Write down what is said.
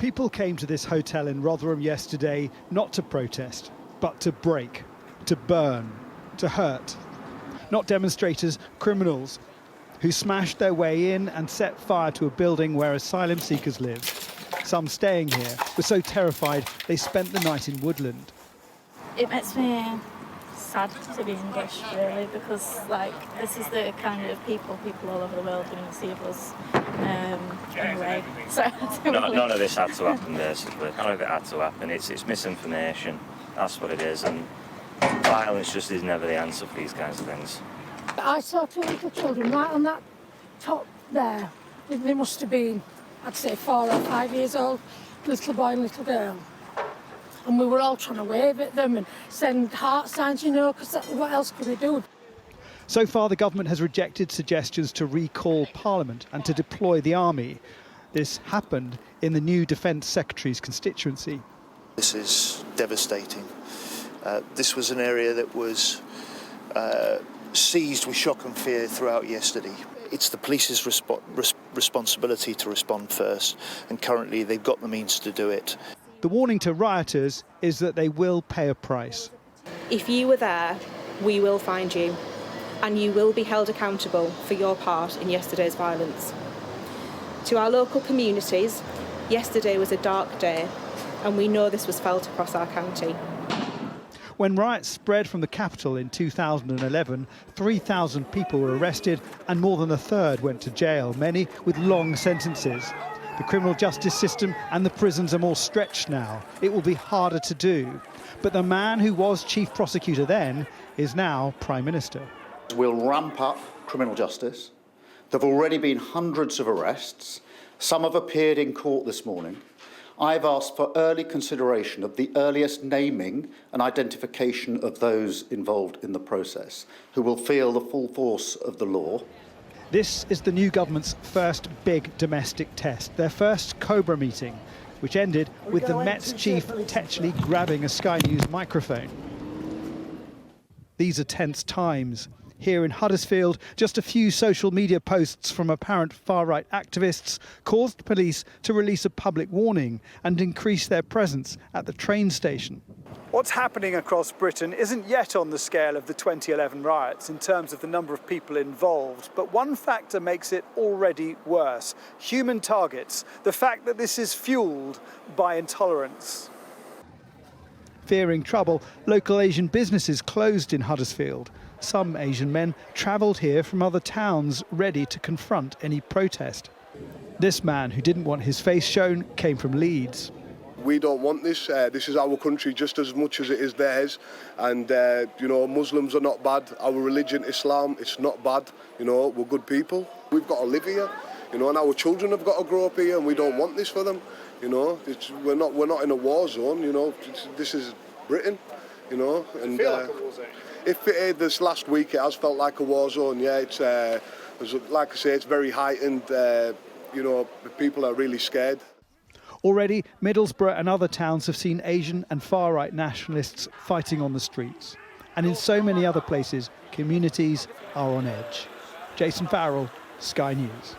People came to this hotel in Rotherham yesterday not to protest, but to break, to burn, to hurt. Not demonstrators, criminals who smashed their way in and set fire to a building where asylum seekers live. Some staying here were so terrified they spent the night in woodland. It makes me sad to be English, really, because this is the kind of people all over the world are going to see of us anyway. So none of this had to happen, basically. None of it had to happen. It's misinformation. That's what it is, and violence just is never the answer for these kinds of things. I saw two little children right on that top there. They must have been, I'd say, 4 or 5 years old, little boy and little girl. And we were all trying to wave at them and send heart signs, because what else could we do? So far, the government has rejected suggestions to recall Parliament and to deploy the army. This happened in the new Defence Secretary's constituency. This is devastating. This was an area that was seized with shock and fear throughout yesterday. It's the police's responsibility to respond first, and currently they've got the means to do it. The warning to rioters is that they will pay a price. If you were there, we will find you, and you will be held accountable for your part in yesterday's violence. To our local communities, yesterday was a dark day, and we know this was felt across our county. When riots spread from the capital in 2011, 3,000 people were arrested and more than a third went to jail, many with long sentences. The criminal justice system and the prisons are more stretched now. It will be harder to do. But the man who was chief prosecutor then is now Prime Minister. We'll ramp up criminal justice. There have already been hundreds of arrests. Some have appeared in court this morning. I've asked for early consideration of the earliest naming and identification of those involved in the process, who will feel the full force of the law. This is the new government's first big domestic test, their first Cobra meeting, which ended with the Met's chief Tetchley grabbing a Sky News microphone. These are tense times. Here in Huddersfield, just a few social media posts from apparent far-right activists caused police to release a public warning and increase their presence at the train station. What's happening across Britain isn't yet on the scale of the 2011 riots in terms of the number of people involved, but one factor makes it already worse: human targets, the fact that this is fuelled by intolerance. Fearing trouble, local Asian businesses closed in Huddersfield. Some Asian men travelled here from other towns, ready to confront any protest. This man, who didn't want his face shown, came from Leeds. We don't want this. This is our country just as much as it is theirs. And, Muslims are not bad. Our religion, Islam, it's not bad. We're good people. We've got to live here, and our children have got to grow up here, and we don't want this for them. We're not in a war zone, This is Britain, And, feel like a war zone? This last week it has felt like a war zone, yeah. It's like I say, it's very heightened. People are really scared. Already, Middlesbrough and other towns have seen Asian and far-right nationalists fighting on the streets. And in so many other places, communities are on edge. Jason Farrell, Sky News.